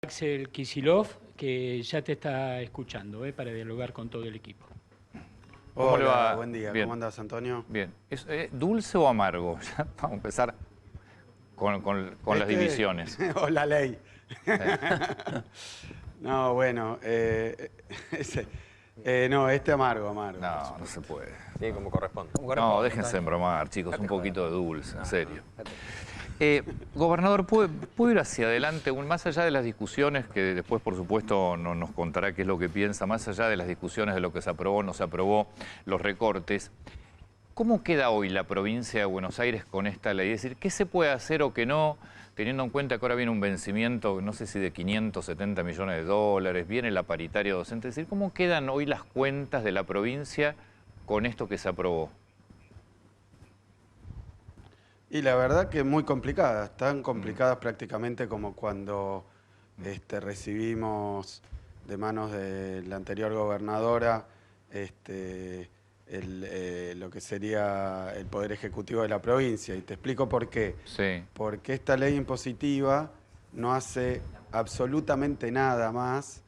Axel Kicillof, que ya te está escuchando, para dialogar con todo el equipo. ¿Cómo le va? Buen día. Bien. ¿Cómo andas, Antonio? Bien. ¿Es dulce o amargo? Ya vamos a empezar con las divisiones. O la ley. Sí. No, bueno, no, amargo. No, no se puede. Sí, como corresponde. No, déjense embromar, chicos, un poquito de dulce, en serio. Gobernador, ¿puede ir hacia adelante, más allá de las discusiones, que después, por supuesto, nos contará qué es lo que piensa, más allá de las discusiones de lo que se aprobó, no se aprobó, los recortes? ¿Cómo queda hoy la provincia de Buenos Aires con esta ley? Es decir, ¿qué se puede hacer o qué no, teniendo en cuenta que ahora viene un vencimiento, no sé si de 570 millones de dólares, viene la paritaria docente? Es decir, ¿cómo quedan hoy las cuentas de la provincia con esto que se aprobó? Y la verdad que muy complicadas, tan complicadas prácticamente como cuando recibimos de manos de la anterior gobernadora lo que sería el Poder Ejecutivo de la provincia. Y te explico por qué. Sí. Porque esta ley impositiva no hace absolutamente nada más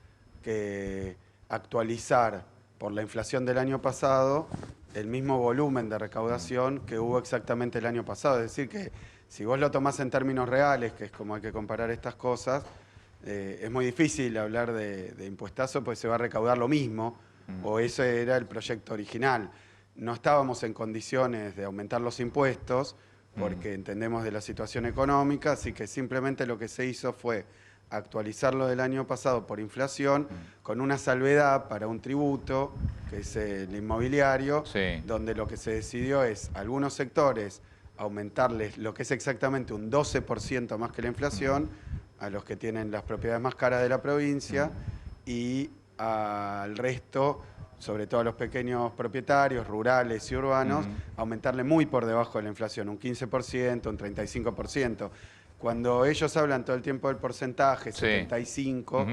que actualizar por la inflación del año pasado el mismo volumen de recaudación que hubo exactamente el año pasado. Es decir, que si vos lo tomás en términos reales, que es como hay que comparar estas cosas, es muy difícil hablar de impuestazo, pues se va a recaudar lo mismo, o ese era el proyecto original. No estábamos en condiciones de aumentar los impuestos, porque entendemos de la situación económica, así que simplemente lo que se hizo fue actualizarlo del año pasado por inflación, con una salvedad para un tributo, que es el inmobiliario, Sí. donde lo que se decidió es algunos sectores aumentarles lo que es exactamente un 12% más que la inflación, a los que tienen las propiedades más caras de la provincia, y al resto, sobre todo a los pequeños propietarios rurales y urbanos, aumentarle muy por debajo de la inflación, un 15%, un 35%. Cuando ellos hablan todo el tiempo del porcentaje, Sí. 75,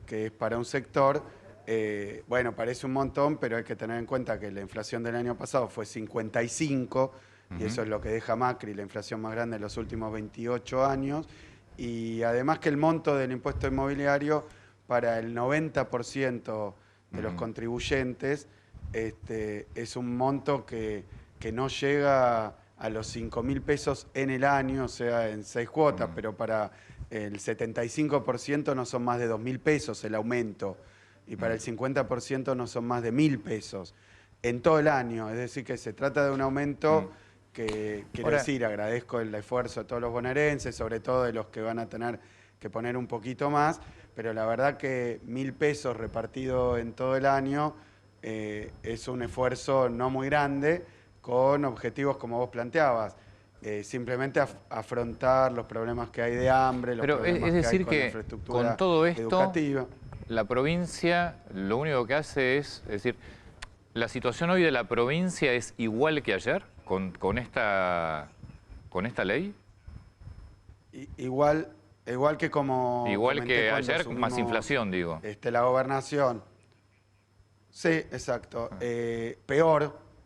que es para un sector, bueno, parece un montón, pero hay que tener en cuenta que la inflación del año pasado fue 55, y eso es lo que deja Macri, la inflación más grande de los últimos 28 años, y además que el monto del impuesto inmobiliario para el 90% de los contribuyentes es un monto que no llega a los 5.000 pesos en el año, o sea, en 6 cuotas, pero para el 75% no son más de 2.000 pesos el aumento, y para el 50% no son más de 1.000 pesos en todo el año. Es decir, que se trata de un aumento que, quiero decir, agradezco el esfuerzo de todos los bonaerenses, sobre todo de los que van a tener que poner un poquito más, pero la verdad que 1.000 pesos repartido en todo el año es un esfuerzo no muy grande, con objetivos como vos planteabas, simplemente afrontar los problemas que hay de hambre, los problemas es decir, que hay con la que infraestructura con todo esto, educativa. la provincia lo único que hace es decir, ¿la situación hoy de la provincia es igual que ayer con esta ley? Igual que como Igual comenté que cuando ayer, más asumimos, inflación, digo. la gobernación. Sí, exacto.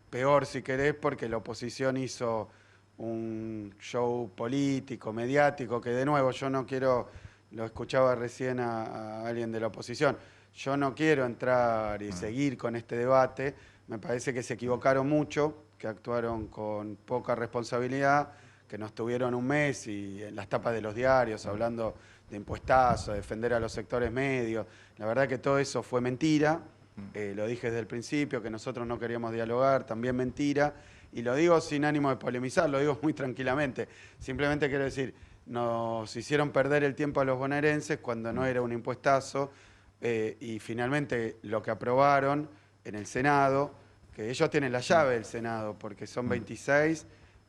Peor si querés, porque la oposición hizo un show político, mediático, que de nuevo yo no quiero, lo escuchaba recién a alguien de la oposición, yo no quiero entrar y seguir con este debate. Me parece que se equivocaron mucho, que actuaron con poca responsabilidad, que nos tuvieron un mes y en las tapas de los diarios hablando de impuestazo, de defender a los sectores medios. La verdad que todo eso fue mentira. Lo dije desde el principio, que nosotros no queríamos dialogar, también mentira. Y lo digo sin ánimo de polemizar, lo digo muy tranquilamente. Simplemente quiero decir, nos hicieron perder el tiempo a los bonaerenses cuando no era un impuestazo. Y finalmente lo que aprobaron en el Senado, que ellos tienen la llave del Senado, porque son 26,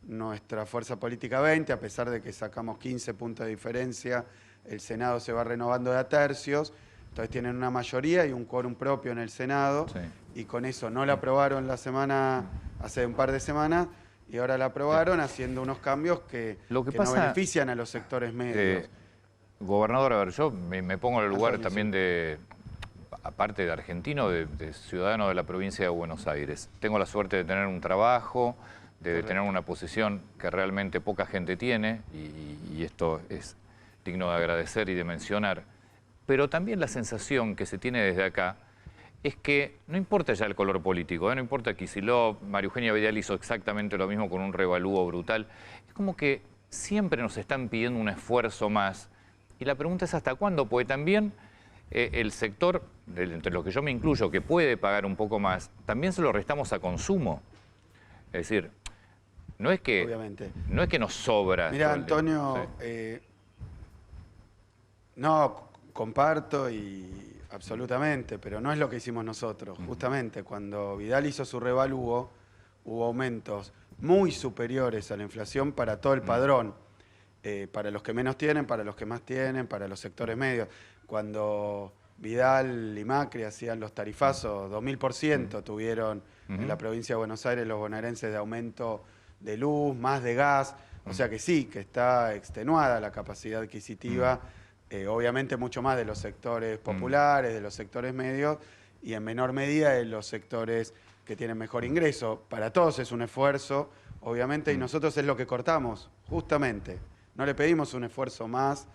nuestra fuerza política 20, a pesar de que sacamos 15 puntos de diferencia, el Senado se va renovando de a tercios. Entonces tienen una mayoría y un quórum propio en el Senado, Sí. y con eso no la aprobaron hace un par de semanas, y ahora la aprobaron haciendo unos cambios que no benefician a los sectores medios. Gobernador, a ver, yo me pongo en el lugar Antonio, también sí. aparte de argentino, de ciudadano de la provincia de Buenos Aires. Tengo la suerte de tener un trabajo, de tener una posición que realmente poca gente tiene, y esto es digno de agradecer y de mencionar. pero también la sensación que se tiene desde acá es que no importa ya el color político, no importa Kicillof, María Eugenia Vidal hizo exactamente lo mismo con un revalúo brutal. Es como que siempre nos están pidiendo un esfuerzo más. Y la pregunta es ¿hasta cuándo? Porque también el sector, entre los que yo me incluyo, que puede pagar un poco más, también se lo restamos a consumo. Es decir, no es que, obviamente, no es que nos sobra. Mira, Antonio, sí. No, comparto y absolutamente, pero no es lo que hicimos nosotros. Justamente cuando Vidal hizo su revalúo, hubo aumentos muy superiores a la inflación para todo el padrón, para los que menos tienen, para los que más tienen, para los sectores medios. Cuando Vidal y Macri hacían los tarifazos, 2000% tuvieron en la provincia de Buenos Aires los bonaerenses de aumento de luz, más de gas. O sea que sí, que está extenuada la capacidad adquisitiva. Obviamente mucho más de los sectores populares, de los sectores medios y en menor medida de los sectores que tienen mejor ingreso. Para todos es un esfuerzo, obviamente, y nosotros es lo que cortamos, justamente. No le pedimos un esfuerzo más.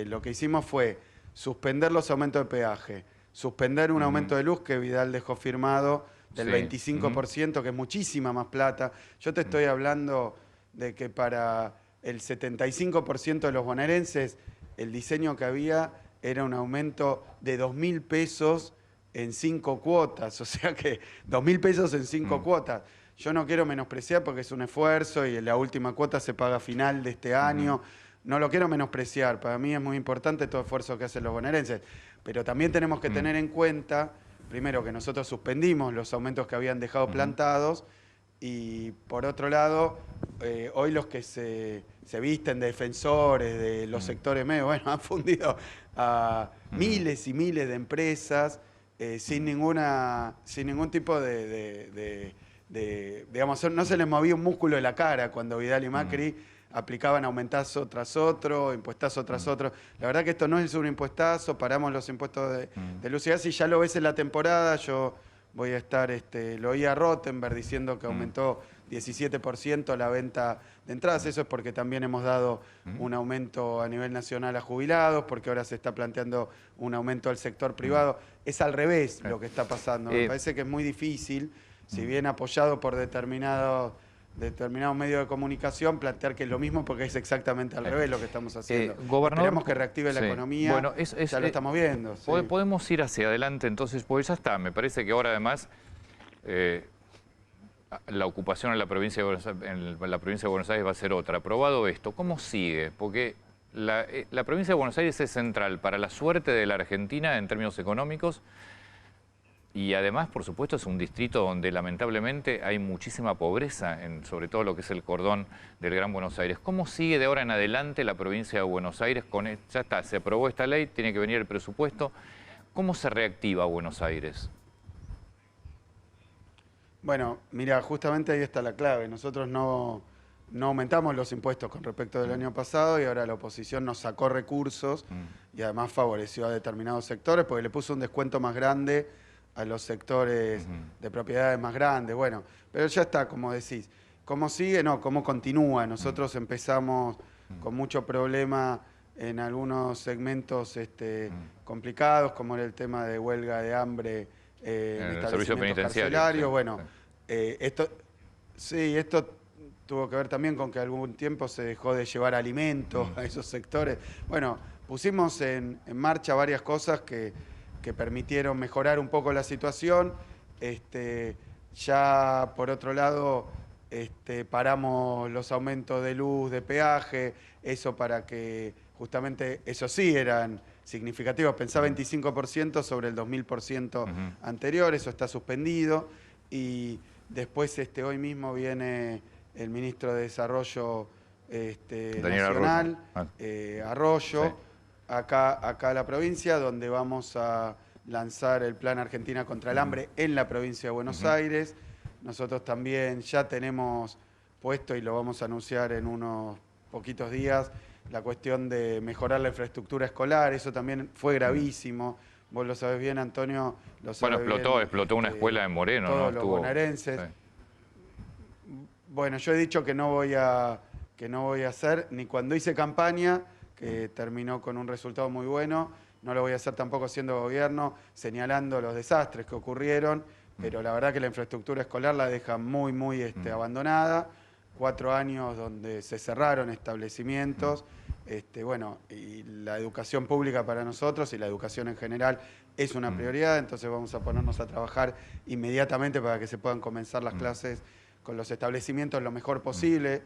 Lo que hicimos fue suspender los aumentos de peaje, suspender un aumento de luz que Vidal dejó firmado del 25%, que es muchísima más plata. Yo te estoy hablando de que para el 75% de los bonaerenses el diseño que había era un aumento de 2.000 pesos en 5 cuotas, o sea que 2.000 pesos en 5 cuotas. Yo no quiero menospreciar porque es un esfuerzo y la última cuota se paga a final de este año. No lo quiero menospreciar, para mí es muy importante todo el esfuerzo que hacen los bonaerenses, pero también tenemos que tener en cuenta, primero, que nosotros suspendimos los aumentos que habían dejado plantados y, por otro lado, hoy los que se visten de defensores de los sectores medios, bueno, han fundido a miles y miles de empresas sin ningún tipo digamos, no se les movía un músculo de la cara cuando Vidal y Macri aplicaban aumentazo tras otro, impuestazo tras otro. La verdad que esto no es un impuestazo, paramos los impuestos de luz y gas y ya lo ves en la temporada. Yo voy a estar, lo oí a Rottenberg diciendo que aumentó 17% la venta de entradas. Eso es porque también hemos dado un aumento a nivel nacional a jubilados, porque ahora se está planteando un aumento al sector privado. Es al revés lo que está pasando. Me parece que es muy difícil, si bien apoyado por determinados medios de comunicación, plantear que es lo mismo porque es exactamente al revés lo que estamos haciendo. Esperemos que reactive la economía, bueno, ya lo estamos viendo. Sí. Podemos ir hacia adelante entonces, porque ya está, me parece que ahora además la ocupación en la provincia de Buenos Aires va a ser otra. Aprobado esto, ¿cómo sigue? Porque la provincia de Buenos Aires es central para la suerte de la Argentina en términos económicos. Y además, por supuesto, es un distrito donde lamentablemente hay muchísima pobreza, sobre todo lo que es el cordón del Gran Buenos Aires. ¿Cómo sigue de ahora en adelante la provincia de Buenos Aires? Ya está, se aprobó esta ley, tiene que venir el presupuesto. ¿Cómo se reactiva Buenos Aires? Bueno, mira, justamente ahí está la clave. Nosotros no aumentamos los impuestos con respecto del año pasado y ahora la oposición nos sacó recursos y además favoreció a determinados sectores porque le puso un descuento más grande a los sectores de propiedades más grandes. Bueno, pero ya está, como decís. ¿Cómo sigue? No, ¿cómo continúa? Nosotros empezamos con mucho problema en algunos segmentos complicados, como era el tema de huelga de hambre en establecimientos carcelarios. Sí. Bueno, esto tuvo que ver también con que algún tiempo se dejó de llevar alimentos a esos sectores. Bueno, pusimos en marcha varias cosas que permitieron mejorar un poco la situación. Ya por otro lado paramos los aumentos de luz, de peaje, eso para que justamente, eso sí eran significativos, pensá 25% sobre el 2000% anterior, eso está suspendido. Y después hoy mismo viene el ministro de Desarrollo Nacional, Arroyo. Sí. Acá a la provincia, donde vamos a lanzar el Plan Argentina contra el Hambre en la provincia de Buenos Aires. Nosotros también ya tenemos puesto, y lo vamos a anunciar en unos poquitos días, la cuestión de mejorar la infraestructura escolar. Eso también fue gravísimo. Vos lo sabés bien, Antonio. Bueno, explotó una escuela en Moreno, todos ¿no? Los bonaerenses. Sí. Bueno, yo he dicho que no voy a hacer, ni cuando hice campaña, que terminó con un resultado muy bueno. No lo voy a hacer tampoco siendo gobierno, señalando los desastres que ocurrieron, pero la verdad que la infraestructura escolar la deja muy abandonada. 4 años donde se cerraron establecimientos. Bueno, y la educación pública para nosotros y la educación en general es una prioridad, entonces vamos a ponernos a trabajar inmediatamente para que se puedan comenzar las clases con los establecimientos lo mejor posible.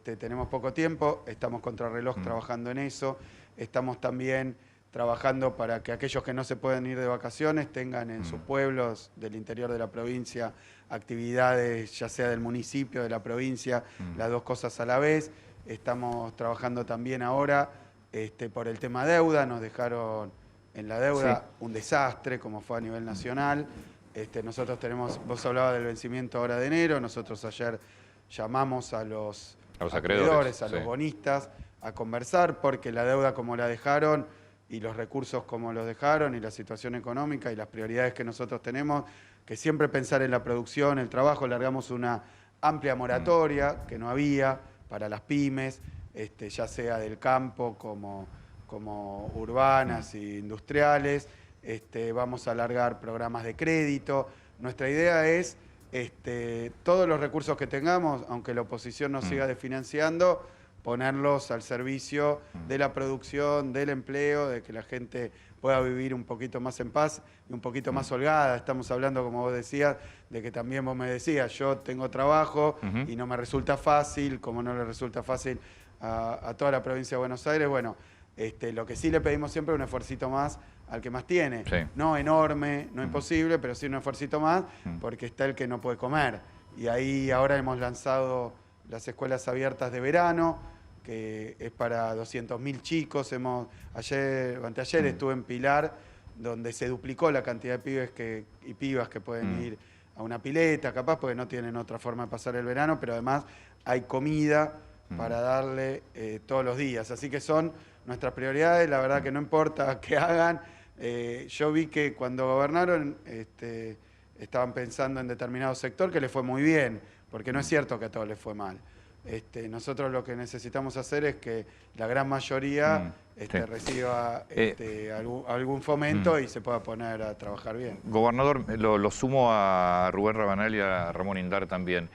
Tenemos poco tiempo, estamos contrarreloj trabajando en eso, estamos también trabajando para que aquellos que no se pueden ir de vacaciones tengan en sus pueblos del interior de la provincia actividades, ya sea del municipio, de la provincia, las dos cosas a la vez. Estamos trabajando también ahora por el tema deuda, nos dejaron en la deuda un desastre como fue a nivel nacional. Nosotros tenemos, vos hablabas del vencimiento ahora de enero, nosotros ayer llamamos a los acreedores, a los bonistas, a conversar porque la deuda como la dejaron y los recursos como los dejaron y la situación económica y las prioridades que nosotros tenemos, que siempre pensar en la producción, el trabajo, largamos una amplia moratoria que no había para las pymes, ya sea del campo como urbanas e industriales. Vamos a alargar programas de crédito. Nuestra idea es todos los recursos que tengamos, aunque la oposición nos siga desfinanciando, ponerlos al servicio de la producción, del empleo, de que la gente pueda vivir un poquito más en paz y un poquito más holgada. Estamos hablando, como vos decías, de que también vos me decías, yo tengo trabajo y no me resulta fácil, como no le resulta fácil a toda la provincia de Buenos Aires. Bueno, lo que sí le pedimos siempre es un esfuercito más al que más tiene. No enorme, no imposible, pero sí un esfuercito más, porque está el que no puede comer. Y ahí ahora hemos lanzado las escuelas abiertas de verano, que es para 200.000 chicos. Anteayer estuve en Pilar, donde se duplicó la cantidad de pibes y pibas que pueden ir a una pileta, capaz, porque no tienen otra forma de pasar el verano, pero además hay comida para darle todos los días. Así que son nuestras prioridades, la verdad que no importa qué hagan. Yo vi que cuando gobernaron estaban pensando en determinado sector que les fue muy bien, porque no es cierto que a todos les fue mal. Nosotros lo que necesitamos hacer es que la gran mayoría reciba algún fomento y se pueda poner a trabajar bien. Gobernador, lo sumo a Rubén Rabanal y a Ramón Indar también.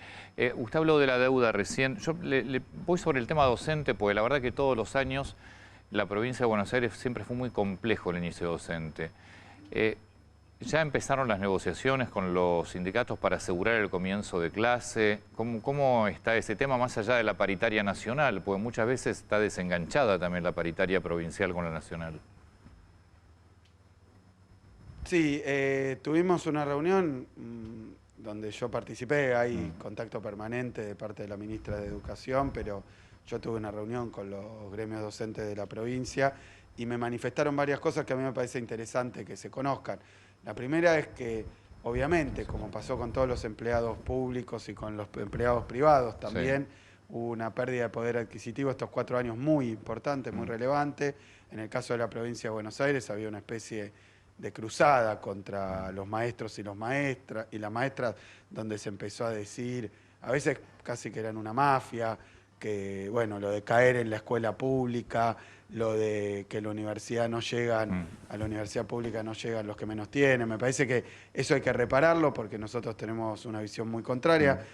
Usted habló de la deuda recién. Yo le voy sobre el tema docente, porque la verdad que todos los años la provincia de Buenos Aires siempre fue muy complejo el inicio docente. Ya empezaron las negociaciones con los sindicatos para asegurar el comienzo de clase. ¿Cómo está ese tema más allá de la paritaria nacional? Porque muchas veces está desenganchada también la paritaria provincial con la nacional. Sí, tuvimos una reunión donde yo participé, hay contacto permanente de parte de la ministra de Educación, pero yo tuve una reunión con los gremios docentes de la provincia y me manifestaron varias cosas que a mí me parece interesante que se conozcan. La primera es que, obviamente, como pasó con todos los empleados públicos y con los empleados privados también, hubo una pérdida de poder adquisitivo estos 4 años muy importante, muy relevante. En el caso de la provincia de Buenos Aires había una especie de cruzada contra los maestros y las maestras, donde se empezó a decir, a veces casi que eran una mafia, que bueno, lo de caer en la escuela pública, lo de que la universidad no llegan, a la universidad pública no llegan los que menos tienen. Me parece que eso hay que repararlo porque nosotros tenemos una visión muy contraria.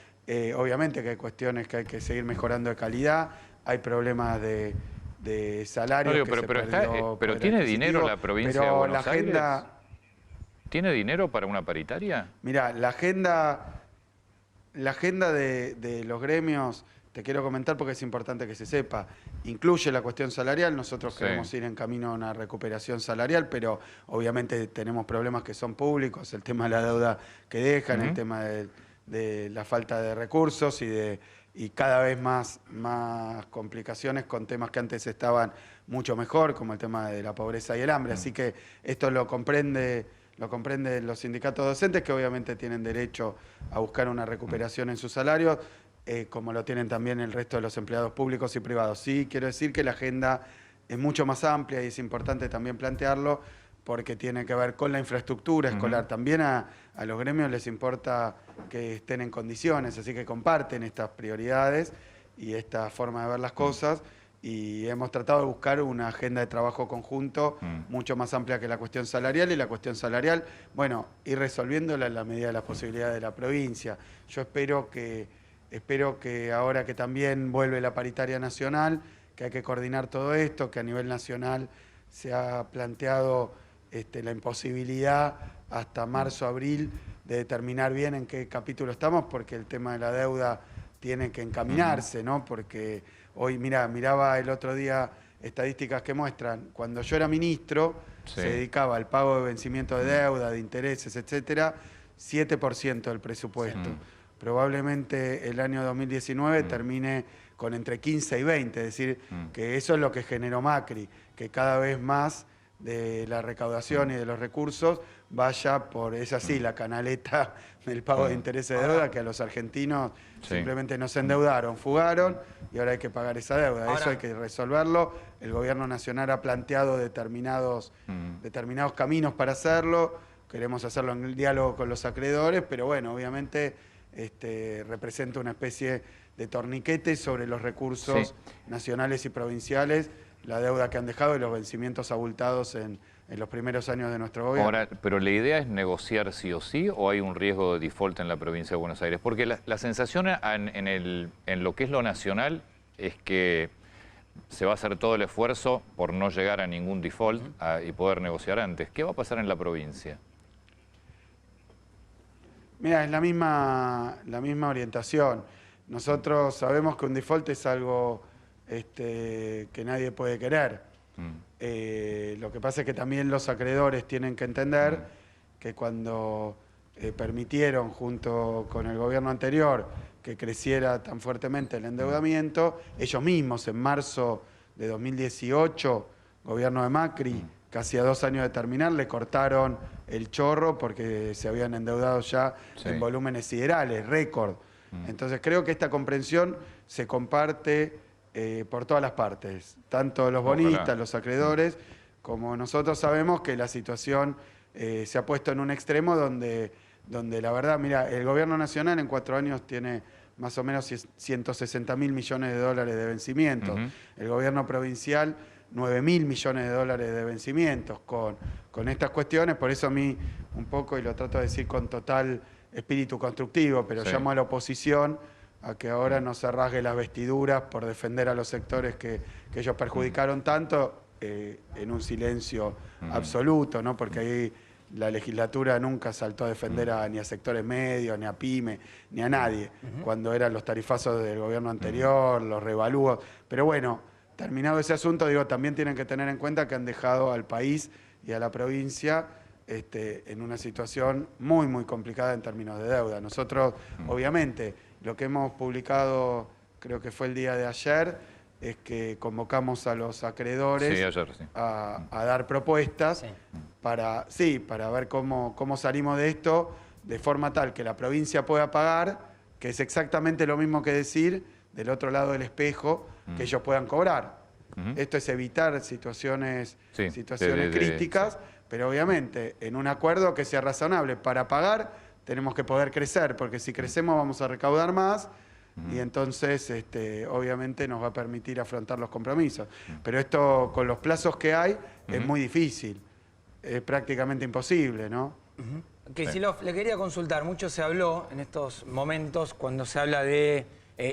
Obviamente que hay cuestiones que hay que seguir mejorando de calidad, hay problemas de salarios que se perdió pero ¿tiene dinero la provincia de Buenos Aires? ¿Tiene dinero para una paritaria? Mirá, la agenda de los gremios, te quiero comentar porque es importante que se sepa, incluye la cuestión salarial. Nosotros queremos ir en camino a una recuperación salarial, pero obviamente tenemos problemas que son públicos, el tema de la deuda que dejan, el tema de la falta de recursos y cada vez más complicaciones con temas que antes estaban mucho mejor, como el tema de la pobreza y el hambre. Así que esto lo comprenden los sindicatos docentes, que obviamente tienen derecho a buscar una recuperación en sus salarios, como lo tienen también el resto de los empleados públicos y privados. Sí, quiero decir que la agenda es mucho más amplia y es importante también plantearlo porque tiene que ver con la infraestructura escolar. También a los gremios les importa que estén en condiciones, así que comparten estas prioridades y esta forma de ver las cosas. y hemos tratado de buscar una agenda de trabajo conjunto mucho más amplia que la cuestión salarial, y la cuestión salarial, bueno, ir resolviéndola en la medida de las posibilidades de la provincia. Yo espero que ahora que también vuelve la paritaria nacional, que hay que coordinar todo esto, que a nivel nacional se ha planteado la imposibilidad hasta marzo, abril, de determinar bien en qué capítulo estamos, porque el tema de la deuda tiene que encaminarse, ¿no? Porque hoy, miraba el otro día estadísticas que muestran, cuando yo era ministro, se dedicaba al pago de vencimiento de deuda, de intereses, etcétera, 7% del presupuesto. Probablemente el año 2019 termine con entre 15 y 20, es decir, que eso es lo que generó Macri, que cada vez más de la recaudación y de los recursos vaya por, es así, la canaleta del pago de intereses de deuda, que a los argentinos simplemente no se endeudaron, fugaron, y ahora hay que pagar esa deuda. Eso hay que resolverlo. El gobierno nacional ha planteado determinados caminos para hacerlo. Queremos hacerlo en el diálogo con los acreedores, pero bueno, obviamente representa una especie de torniquete sobre los recursos nacionales y provinciales, la deuda que han dejado y los vencimientos abultados en los primeros años de nuestro gobierno. Ahora, ¿pero la idea es negociar sí o sí, o hay un riesgo de default en la provincia de Buenos Aires? Porque la sensación en lo que es lo nacional es que se va a hacer todo el esfuerzo por no llegar a ningún default y poder negociar antes. ¿Qué va a pasar en la provincia? Mira, es la misma orientación. Nosotros sabemos que un default es algo que nadie puede querer. Lo que pasa es que también los acreedores tienen que entender que cuando permitieron, junto con el gobierno anterior, que creciera tan fuertemente el endeudamiento, ellos mismos en marzo de 2018, gobierno de Macri, casi a 2 años de terminar, le cortaron el chorro porque se habían endeudado ya en volúmenes siderales, récord. Entonces creo que esta comprensión se comparte por todas las partes, tanto los bonistas, los acreedores, como nosotros sabemos que la situación se ha puesto en un extremo donde la verdad, mira, el gobierno nacional en 4 años tiene más o menos 160.000 millones de dólares de vencimientos. El gobierno provincial, 9.000 millones de dólares de vencimientos con estas cuestiones. Por eso a mí, un poco, y lo trato de decir con total espíritu constructivo, pero llamo a la oposición a que ahora no se rasgue las vestiduras por defender a los sectores que ellos perjudicaron tanto en un silencio absoluto, ¿no? Porque ahí la legislatura nunca saltó a defender ni a sectores medios, ni a pyme, ni a nadie, cuando eran los tarifazos del gobierno anterior, los revalúos. Pero bueno, terminado ese asunto, digo, también tienen que tener en cuenta que han dejado al país y a la provincia en una situación muy, muy complicada en términos de deuda. Nosotros, obviamente, lo que hemos publicado, creo que fue el día de ayer, es que convocamos a los acreedores a dar propuestas para ver cómo salimos de esto de forma tal que la provincia pueda pagar, que es exactamente lo mismo que decir del otro lado del espejo, que ellos puedan cobrar. Esto es evitar situaciones críticas, pero obviamente en un acuerdo que sea razonable. Para pagar tenemos que poder crecer, porque si crecemos vamos a recaudar más, y entonces obviamente nos va a permitir afrontar los compromisos. Pero esto, con los plazos que hay, es muy difícil, es prácticamente imposible, ¿no? Kicillof, le quería consultar, mucho se habló en estos momentos, cuando se habla de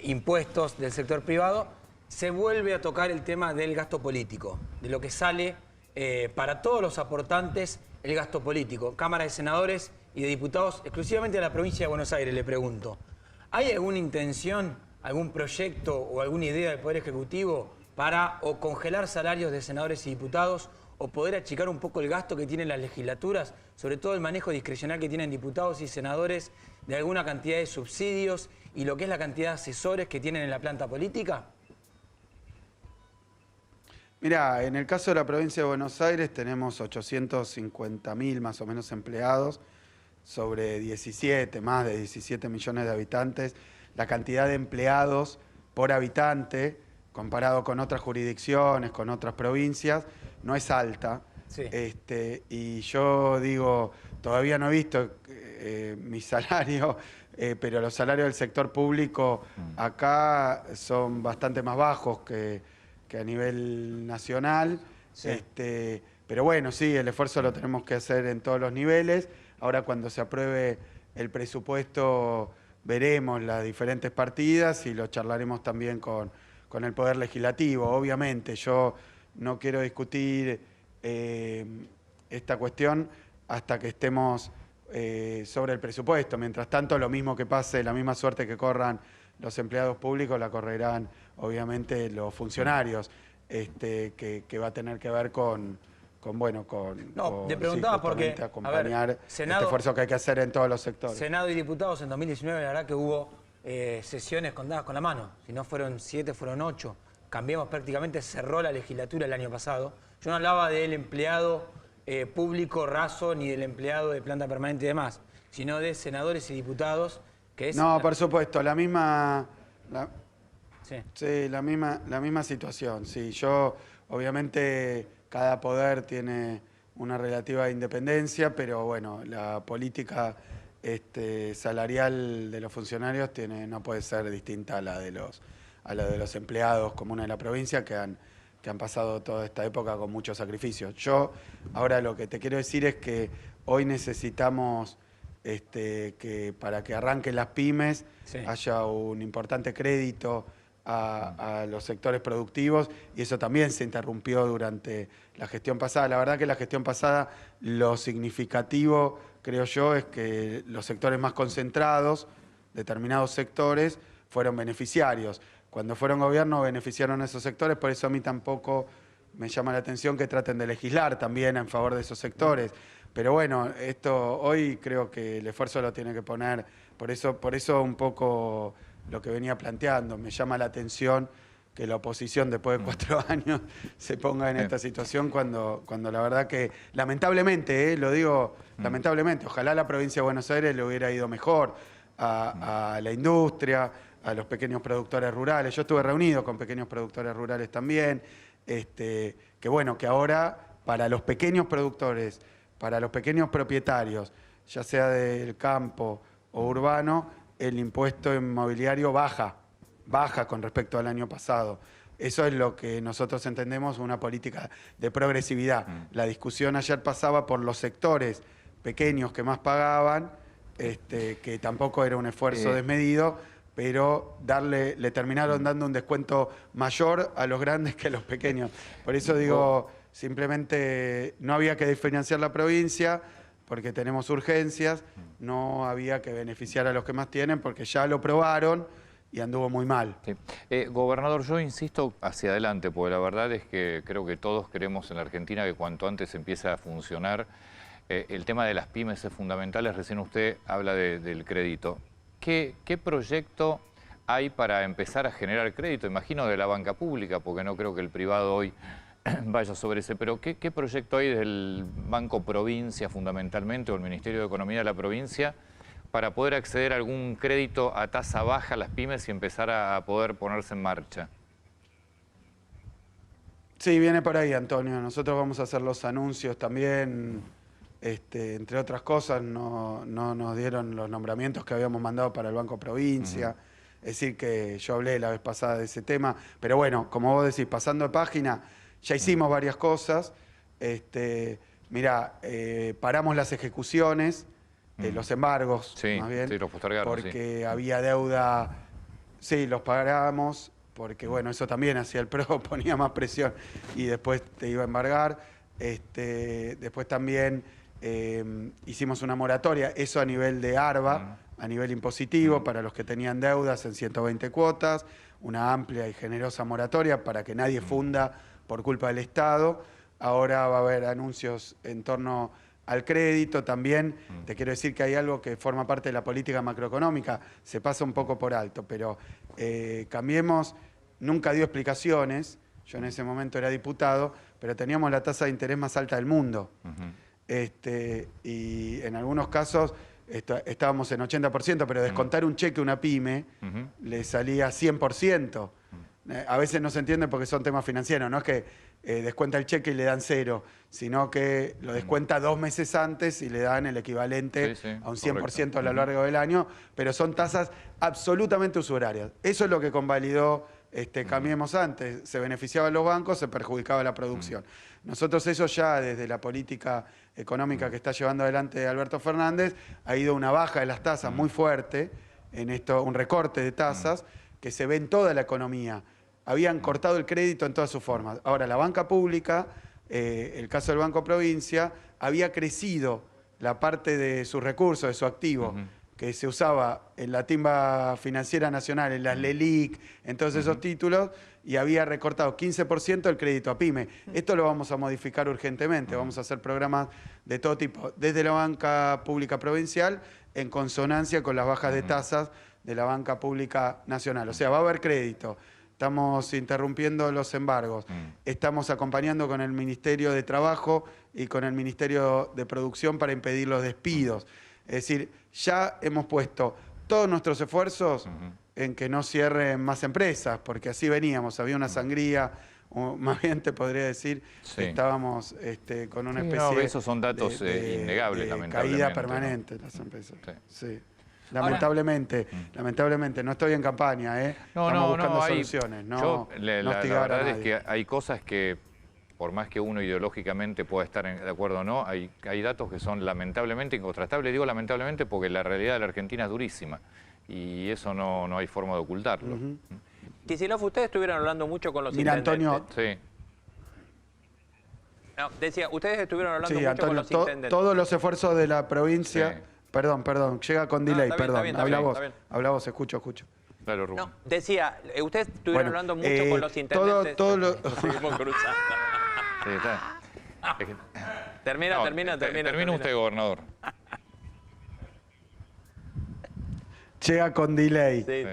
impuestos del sector privado, se vuelve a tocar el tema del gasto político, de lo que sale para todos los aportantes el gasto político. Cámara de Senadores y de Diputados, exclusivamente de la provincia de Buenos Aires, le pregunto. ¿Hay alguna intención, algún proyecto o alguna idea del Poder Ejecutivo para o congelar salarios de senadores y diputados o poder achicar un poco el gasto que tienen las legislaturas, sobre todo el manejo discrecional que tienen diputados y senadores de alguna cantidad de subsidios y lo que es la cantidad de asesores que tienen en la planta política? Mirá, en el caso de la provincia de Buenos Aires tenemos 850.000 más o menos empleados, sobre más de 17 millones de habitantes. La cantidad de empleados por habitante, comparado con otras jurisdicciones, con otras provincias, no es alta. Y yo digo, todavía no he visto mi salario, pero los salarios del sector público acá son bastante más bajos que que a nivel nacional. Sí. Pero bueno, sí, el esfuerzo lo tenemos que hacer en todos los niveles. Ahora cuando se apruebe el presupuesto veremos las diferentes partidas y lo charlaremos también con el Poder Legislativo. Obviamente yo no quiero discutir esta cuestión hasta que estemos sobre el presupuesto. Mientras tanto, lo mismo que pase, la misma suerte que corran los empleados públicos, la correrán obviamente los funcionarios, que va a tener que ver con te preguntaba porque, acompañar a ver, este esfuerzo que hay que hacer en todos los sectores. Senado y diputados en 2019, la verdad que hubo sesiones contadas con la mano. Si no fueron 7, fueron 8. Cambiamos prácticamente, cerró la legislatura el año pasado. Yo no hablaba del empleado público raso ni del empleado de planta permanente y demás, sino de senadores y diputados, que es... No, por supuesto, la misma situación. Sí, yo obviamente cada poder tiene una relativa independencia, pero bueno, la política salarial de los funcionarios no puede ser distinta a la de los empleados comunes de la provincia que han pasado toda esta época con muchos sacrificios. Yo ahora lo que te quiero decir es que hoy necesitamos que para que arranquen las pymes haya un importante crédito a los sectores productivos, y eso también se interrumpió durante la gestión pasada. La verdad que la gestión pasada lo significativo, creo yo, es que los sectores más concentrados, determinados sectores, fueron beneficiarios. Cuando fueron gobierno beneficiaron a esos sectores, por eso a mí tampoco me llama la atención que traten de legislar también en favor de esos sectores. Pero bueno, esto hoy creo que el esfuerzo lo tiene que poner, por eso un poco lo que venía planteando, me llama la atención que la oposición después de 4 años se ponga en esta situación cuando la verdad que lamentablemente, lo digo lamentablemente, ojalá la provincia de Buenos Aires le hubiera ido mejor a la industria, a los pequeños productores rurales. Yo estuve reunido con pequeños productores rurales también, que bueno, que ahora para los pequeños productores, para los pequeños propietarios, ya sea del campo o urbano, el impuesto inmobiliario baja con respecto al año pasado. Eso es lo que nosotros entendemos una política de progresividad. La discusión ayer pasaba por los sectores pequeños que más pagaban, que tampoco era un esfuerzo desmedido, pero le terminaron dando un descuento mayor a los grandes que a los pequeños. Por eso digo, simplemente no había que desfinanciar la provincia, porque tenemos urgencias, no había que beneficiar a los que más tienen, porque ya lo probaron y anduvo muy mal. Sí. Gobernador, yo insisto hacia adelante, porque la verdad es que creo que todos queremos en la Argentina que cuanto antes empiece a funcionar. El tema de las pymes es fundamental, recién usted habla del crédito. ¿Qué proyecto hay para empezar a generar crédito? Imagino de la banca pública, porque no creo que el privado hoy vaya sobre ese, pero ¿qué proyecto hay del Banco Provincia fundamentalmente, o el Ministerio de Economía de la provincia, para poder acceder a algún crédito a tasa baja a las pymes y empezar a poder ponerse en marcha? Sí, viene por ahí, Antonio. Nosotros vamos a hacer los anuncios también, entre otras cosas, no nos dieron los nombramientos que habíamos mandado para el Banco Provincia. Es decir, que yo hablé la vez pasada de ese tema, pero bueno, como vos decís, pasando de página, ya hicimos varias cosas. Mirá, paramos las ejecuciones, los embargos, más bien, los postergaron, porque había deuda. Sí, los pagamos, porque bueno, eso también hacía el PRO, ponía más presión y después te iba a embargar. Después también hicimos una moratoria, eso a nivel de ARBA, a nivel impositivo, para los que tenían deudas en 120 cuotas, una amplia y generosa moratoria para que nadie funda por culpa del Estado. Ahora va a haber anuncios en torno al crédito. También te quiero decir que hay algo que forma parte de la política macroeconómica, se pasa un poco por alto, pero Cambiemos nunca dio explicaciones. Yo en ese momento era diputado, pero teníamos la tasa de interés más alta del mundo. Y en algunos casos estábamos en 80%, pero descontar un cheque a una pyme le salía 100%. A veces no se entiende porque son temas financieros, no es que descuenta el cheque y le dan 0, sino que lo descuenta 2 meses antes y le dan el equivalente a un 100% a lo largo del año, pero son tasas absolutamente usurarias. Eso es lo que convalidó Cambiemos antes, se beneficiaban los bancos, se perjudicaba la producción. Nosotros eso ya desde la política económica que está llevando adelante Alberto Fernández, ha ido una baja de las tasas muy fuerte, en esto, un recorte de tasas que se ve en toda la economía. Habían cortado el crédito en todas sus formas. Ahora, la banca pública, el caso del Banco Provincia, había crecido la parte de sus recursos, de su activo, que se usaba en la timba financiera nacional, en las LELIC, en todos esos títulos, y había recortado 15% el crédito a PYME. Esto lo vamos a modificar urgentemente, vamos a hacer programas de todo tipo, desde la banca pública provincial, en consonancia con las bajas de tasas de la banca pública nacional. O sea, va a haber crédito. Estamos interrumpiendo los embargos. Estamos acompañando con el Ministerio de Trabajo y con el Ministerio de Producción para impedir los despidos. Es decir, ya hemos puesto todos nuestros esfuerzos en que no cierren más empresas, porque así veníamos. Había una sangría, o más bien te podría decir, que estábamos con una especie no, esos son datos innegables, lamentablemente. Caída permanente de las empresas. Sí. Ahora, Lamentablemente, no estoy en campaña, estamos buscando soluciones, no la verdad es que hay cosas que, por más que uno ideológicamente pueda estar de acuerdo o no, hay datos que son lamentablemente incontrastables. Digo lamentablemente porque la realidad de la Argentina es durísima y eso no hay forma de ocultarlo. Kicillof, ustedes estuvieron hablando mucho con los intendentes. Antonio. Sí. No, decía, ustedes estuvieron hablando mucho Antonio, con los intendentes. todos los esfuerzos de la provincia... Sí. Perdón, llega con delay, está bien, Habla vos, escucho. Claro, Rubén. No, decía, ustedes estuvieron hablando mucho con los intendentes. Seguimos cruzando. Sí, está. Termina usted, gobernador. Llega con delay. Sí.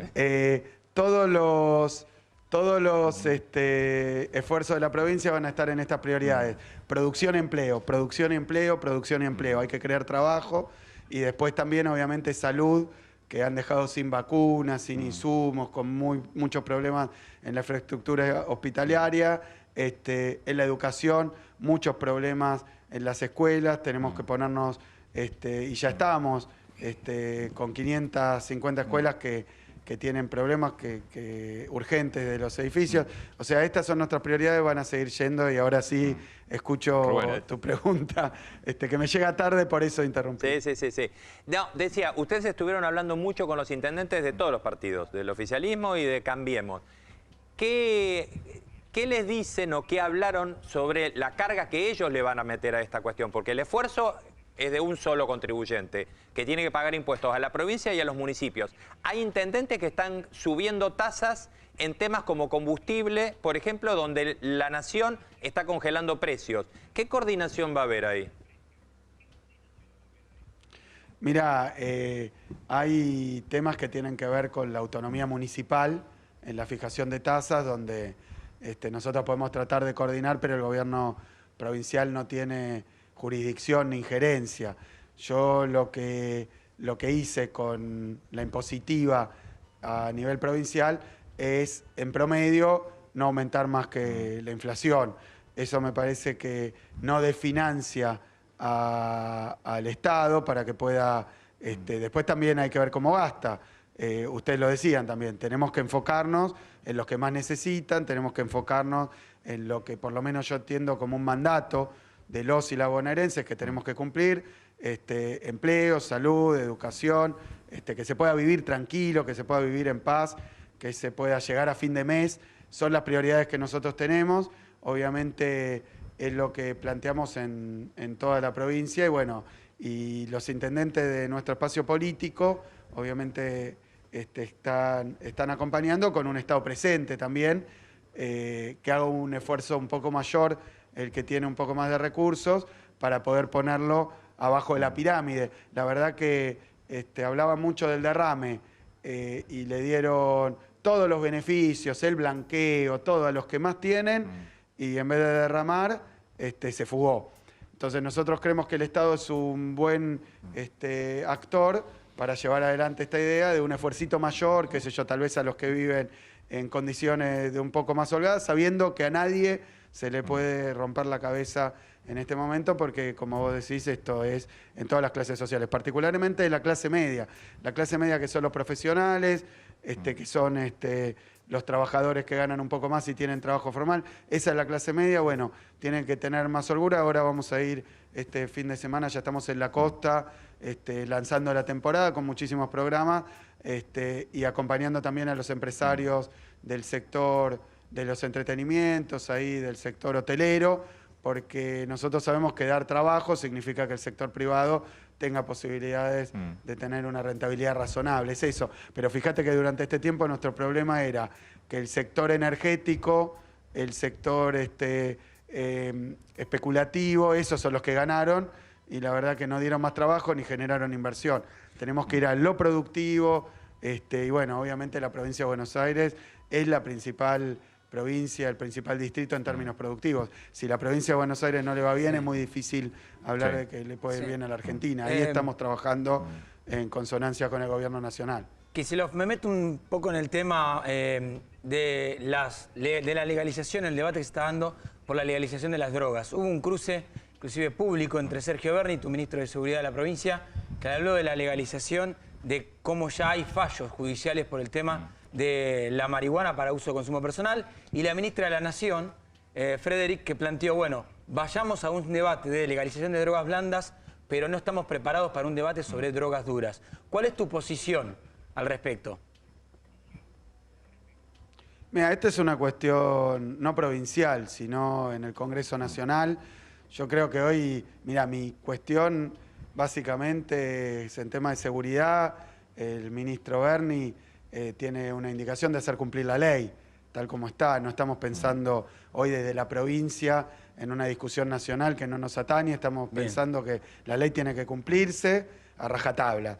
Todos los esfuerzos de la provincia van a estar en estas prioridades. Producción, empleo. Hay que crear trabajo. Y después también, obviamente, salud, que han dejado sin vacunas, sin insumos, con muchos problemas en la infraestructura hospitalaria, en la educación, muchos problemas en las escuelas. Tenemos que ponernos, y ya estamos con 550 escuelas que tienen problemas urgentes de los edificios. O sea, estas son nuestras prioridades, van a seguir yendo y ahora sí escucho tu pregunta, que me llega tarde, por eso interrumpí. Sí. No, decía, ustedes estuvieron hablando mucho con los intendentes de todos los partidos, del oficialismo y de Cambiemos. ¿Qué les dicen o qué hablaron sobre la carga que ellos le van a meter a esta cuestión? Porque el esfuerzo es de un solo contribuyente, que tiene que pagar impuestos a la provincia y a los municipios. Hay intendentes que están subiendo tasas en temas como combustible, por ejemplo, donde la nación está congelando precios. ¿Qué coordinación va a haber ahí? Mira, hay temas que tienen que ver con la autonomía municipal en la fijación de tasas, donde nosotros podemos tratar de coordinar, pero el gobierno provincial no tiene jurisdicción ni injerencia. Yo lo que hice con la impositiva a nivel provincial es, en promedio, no aumentar más que la inflación. Eso me parece que no desfinancia al Estado para que pueda... después también hay que ver cómo gasta. Ustedes lo decían también, tenemos que enfocarnos en los que más necesitan, tenemos que enfocarnos en lo que por lo menos yo entiendo como un mandato de los y las bonaerenses que tenemos que cumplir, empleo, salud, educación, que se pueda vivir tranquilo, que se pueda vivir en paz, que se pueda llegar a fin de mes, son las prioridades que nosotros tenemos, obviamente es lo que planteamos en toda la provincia y bueno, y los intendentes de nuestro espacio político, obviamente están acompañando con un Estado presente también, que haga un esfuerzo un poco mayor el que tiene un poco más de recursos, para poder ponerlo abajo de la pirámide. La verdad que hablaba mucho del derrame y le dieron todos los beneficios, el blanqueo, todo a los que más tienen, y en vez de derramar, se fugó. Entonces nosotros creemos que el Estado es un buen actor para llevar adelante esta idea de un esfuercito mayor, qué sé yo, tal vez a los que viven en condiciones de un poco más holgadas, sabiendo que a nadie se le puede romper la cabeza en este momento, porque como vos decís, esto es en todas las clases sociales, particularmente la clase media que son los profesionales, que son los trabajadores que ganan un poco más y tienen trabajo formal. Esa es la clase media, bueno, tienen que tener más holgura. Ahora vamos a ir este fin de semana, ya estamos en la costa, lanzando la temporada con muchísimos programas y acompañando también a los empresarios del sector de los entretenimientos, ahí del sector hotelero, porque nosotros sabemos que dar trabajo significa que el sector privado tenga posibilidades de tener una rentabilidad razonable, es eso. Pero fíjate que durante este tiempo nuestro problema era que el sector energético, el sector especulativo, esos son los que ganaron y la verdad que no dieron más trabajo ni generaron inversión. Tenemos que ir a lo productivo y bueno, obviamente la provincia de Buenos Aires es la principal provincia, el principal distrito en términos productivos. Si la provincia de Buenos Aires no le va bien, es muy difícil hablar de que le puede ir bien a la Argentina. Ahí estamos trabajando en consonancia con el gobierno nacional. Kicillof, me meto un poco en el tema de la legalización, el debate que se está dando por la legalización de las drogas. Hubo un cruce, inclusive público, entre Sergio Berni, tu ministro de Seguridad de la provincia, que habló de la legalización, de cómo ya hay fallos judiciales por el tema de la marihuana para uso de consumo personal, y la ministra de la Nación, Frederick, que planteó, bueno, vayamos a un debate de legalización de drogas blandas, pero no estamos preparados para un debate sobre drogas duras. ¿Cuál es tu posición al respecto? Mira, esta es una cuestión no provincial, sino en el Congreso Nacional. Yo creo que hoy, mira, mi cuestión básicamente es en tema de seguridad. El ministro Berni tiene una indicación de hacer cumplir la ley, tal como está. No estamos pensando hoy desde la provincia en una discusión nacional que no nos atañe, estamos pensando que la ley tiene que cumplirse a rajatabla.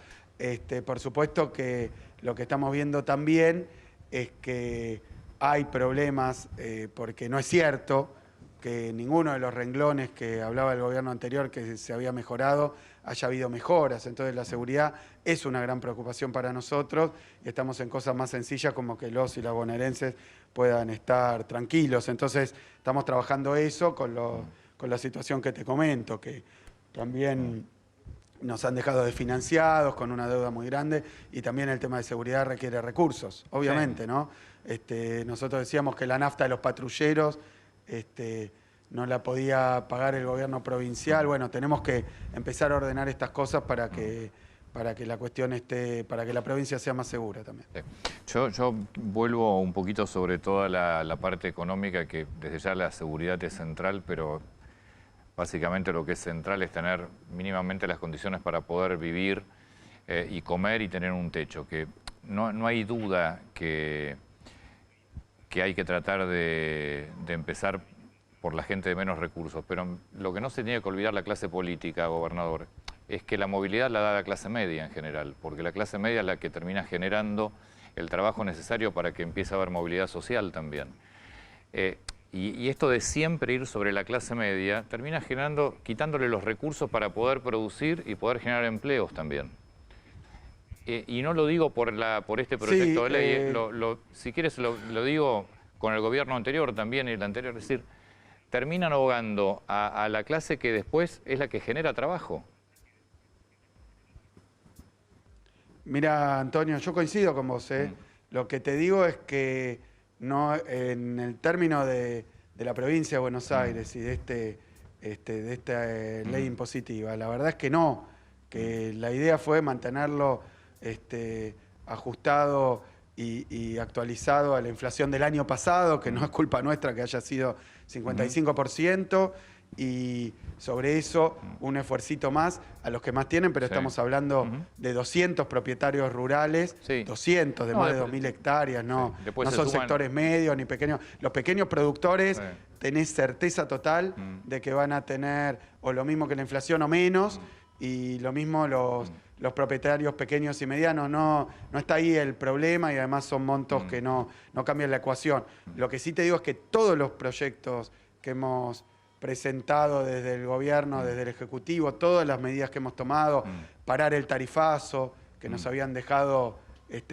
Por supuesto que lo que estamos viendo también es que hay problemas, porque no es cierto que ninguno de los renglones que hablaba el gobierno anterior que se había mejorado, haya habido mejoras. Entonces la seguridad es una gran preocupación para nosotros y estamos en cosas más sencillas como que los y las bonaerenses puedan estar tranquilos. Entonces estamos trabajando eso con la situación que te comento, que también nos han dejado desfinanciados con una deuda muy grande y también el tema de seguridad requiere recursos, obviamente, ¿no? Nosotros decíamos que la nafta de los patrulleros no la podía pagar el gobierno provincial. Bueno, tenemos que empezar a ordenar estas cosas para que la cuestión para que la provincia sea más segura también. Yo vuelvo un poquito sobre toda la parte económica, que desde ya la seguridad es central, pero básicamente lo que es central es tener mínimamente las condiciones para poder vivir y comer y tener un techo, que no hay duda que hay que tratar de empezar por la gente de menos recursos, pero lo que no se tiene que olvidar la clase política, gobernador, es que la movilidad la da la clase media en general, porque la clase media es la que termina generando el trabajo necesario para que empiece a haber movilidad social también. Y esto de siempre ir sobre la clase media termina quitándole los recursos para poder producir y poder generar empleos también. Y no lo digo por este proyecto de ley, si quieres lo digo con el gobierno anterior también y el anterior, es decir, terminan ahogando a la clase que después es la que genera trabajo. Mira, Antonio, yo coincido con vos. Lo que te digo es que no, en el término de la provincia de Buenos Aires y de esta ley impositiva, la verdad es que no, que la idea fue mantenerlo ajustado y actualizado a la inflación del año pasado, que no es culpa nuestra que haya sido 55%, y sobre eso un esfuercito más a los que más tienen, pero estamos hablando de 200 propietarios rurales, 200 de más de 2.000 hectáreas, no son sectores medios ni pequeños. Los pequeños productores tenés certeza total de que van a tener o lo mismo que la inflación o menos, y lo mismo los propietarios pequeños y medianos. No está ahí el problema, y además son montos que no cambian la ecuación. Lo que sí te digo es que todos los proyectos que hemos presentado desde el gobierno, desde el Ejecutivo, todas las medidas que hemos tomado, parar el tarifazo, que nos habían dejado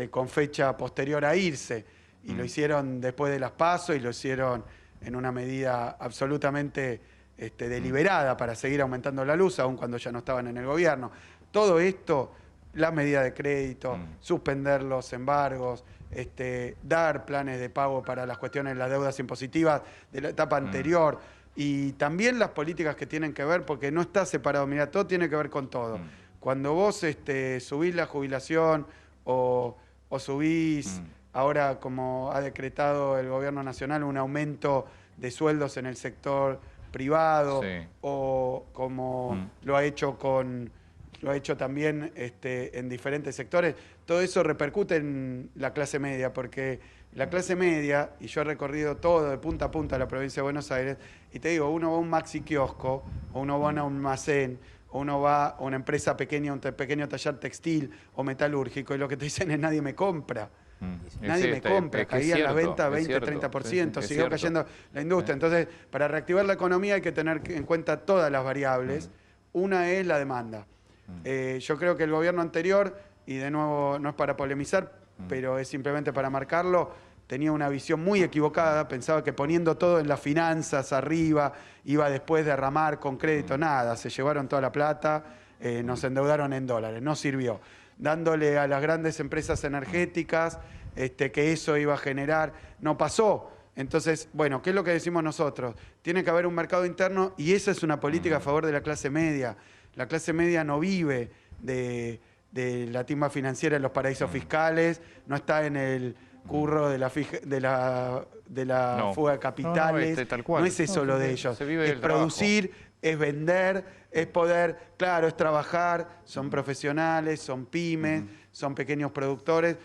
con fecha posterior a irse, y lo hicieron después de las PASO, y lo hicieron en una medida absolutamente deliberada para seguir aumentando la luz, aun cuando ya no estaban en el gobierno. Todo esto las medidas de crédito, suspender los embargos, dar planes de pago para las cuestiones de las deudas impositivas de la etapa anterior, y también las políticas que tienen que ver, porque no está separado, mira, todo tiene que ver con todo. Cuando vos subís la jubilación o subís, ahora como ha decretado el gobierno nacional, un aumento de sueldos en el sector privado, o como lo ha hecho también en diferentes sectores, todo eso repercute en la clase media, porque la clase media, y yo he recorrido todo de punta a punta la provincia de Buenos Aires, y te digo, uno va a un maxi kiosco, o uno va a un almacén, o uno va a una empresa pequeña, un pequeño taller textil o metalúrgico, y lo que te dicen es nadie me compra. Nadie me compra, caían las ventas 20, 30%, siguió cayendo la industria. Entonces, para reactivar la economía hay que tener en cuenta todas las variables. Una es la demanda. Yo creo que el gobierno anterior, y de nuevo no es para polemizar, pero es simplemente para marcarlo, tenía una visión muy equivocada, pensaba que poniendo todo en las finanzas arriba, iba después derramar con crédito, nada, se llevaron toda la plata, nos endeudaron en dólares, no sirvió. Dándole a las grandes empresas energéticas que eso iba a generar, no pasó. Entonces, bueno, ¿qué es lo que decimos nosotros? Tiene que haber un mercado interno y esa es una política a favor de la clase media. La clase media no vive de la timba financiera en los paraísos fiscales, no está en el curro de la fuga de capitales, no es eso lo de ellos, es producir, es vender, es poder, claro, es trabajar, son profesionales, son pymes, son pequeños productores,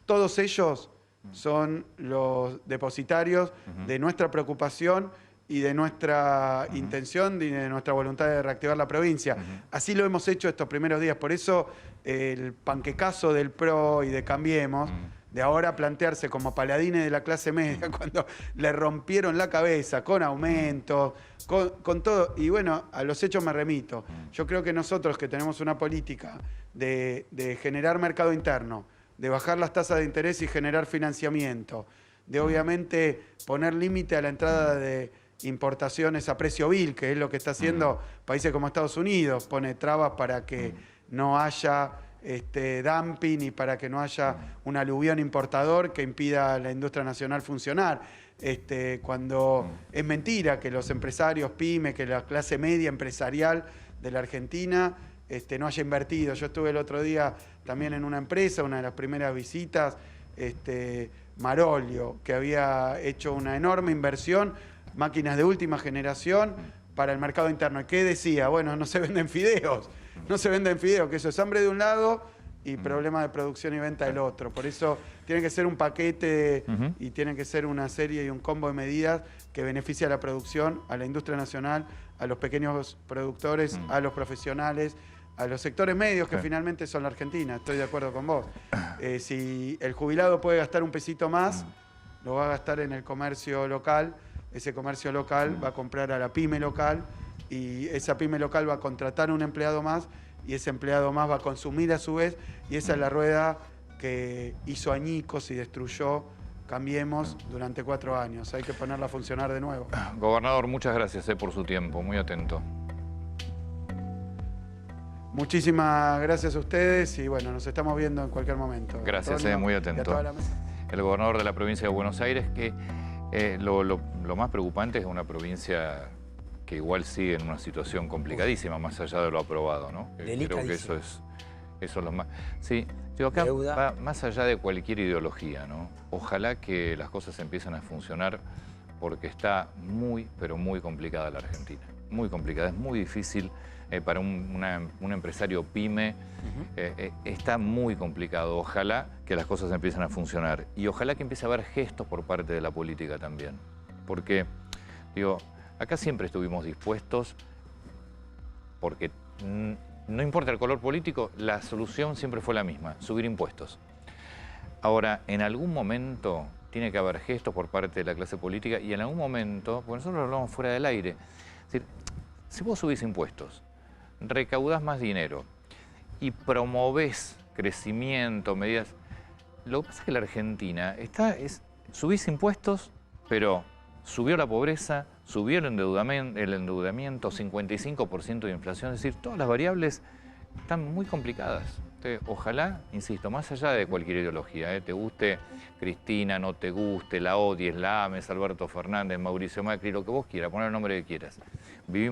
todos ellos son los depositarios de nuestra preocupación y de nuestra intención y de nuestra voluntad de reactivar la provincia. Así lo hemos hecho estos primeros días, por eso el panquecazo del PRO y de Cambiemos, de ahora plantearse como paladines de la clase media cuando le rompieron la cabeza con aumentos, con todo. Y bueno, a los hechos me remito. Yo creo que nosotros que tenemos una política de generar mercado interno, de bajar las tasas de interés y generar financiamiento, de obviamente poner límite a la entrada de importaciones a precio vil, que es lo que está haciendo países como Estados Unidos, pone trabas para que no haya dumping y para que no haya un aluvión importador que impida a la industria nacional funcionar. Cuando es mentira que los empresarios pymes, que la clase media empresarial de la Argentina no haya invertido. Yo estuve el otro día también en una empresa, una de las primeras visitas, Marolio, que había hecho una enorme inversión, máquinas de última generación para el mercado interno. ¿Y qué decía? Bueno, no se venden fideos. No se venden fideos, que eso es hambre de un lado y problema de producción y venta del otro. Por eso tiene que ser un paquete y tiene que ser una serie y un combo de medidas que beneficie a la producción, a la industria nacional, a los pequeños productores, a los profesionales, a los sectores medios que finalmente son la Argentina. Estoy de acuerdo con vos. Si el jubilado puede gastar un pesito más, lo va a gastar en el comercio local. Ese comercio local va a comprar a la pyme local y esa pyme local va a contratar un empleado más y ese empleado más va a consumir a su vez y esa es la rueda que hizo añicos y destruyó Cambiemos durante 4 años. Hay que ponerla a funcionar de nuevo. Gobernador, muchas gracias por su tiempo, muy atento. Muchísimas gracias a ustedes y bueno, nos estamos viendo en cualquier momento. Gracias, muy atento. El gobernador de la provincia de Buenos Aires, que lo más preocupante es una provincia que igual sigue en una situación complicadísima, más allá de lo aprobado, ¿no? Creo que eso es lo más... Sí, digo, acá va más allá de cualquier ideología, ¿no? Ojalá que las cosas empiecen a funcionar porque está muy, pero muy complicada la Argentina. Muy complicada, es muy difícil para un empresario pyme, está muy complicado. Ojalá que las cosas empiecen a funcionar y ojalá que empiece a haber gestos por parte de la política también. Porque, digo, acá siempre estuvimos dispuestos, porque no importa el color político, la solución siempre fue la misma, subir impuestos. Ahora, en algún momento tiene que haber gestos por parte de la clase política y en algún momento, porque nosotros lo hablamos fuera del aire, es decir, si vos subís impuestos, recaudás más dinero y promovés crecimiento, medidas... Lo que pasa es que la Argentina subís impuestos, pero subió la pobreza, subió el endeudamiento, 55% de inflación, es decir, todas las variables están muy complicadas. Ojalá, insisto, más allá de cualquier ideología, te guste Cristina, no te guste, la odies, la ames, Alberto Fernández, Mauricio Macri, lo que vos quieras, poner el nombre que quieras. Vivimos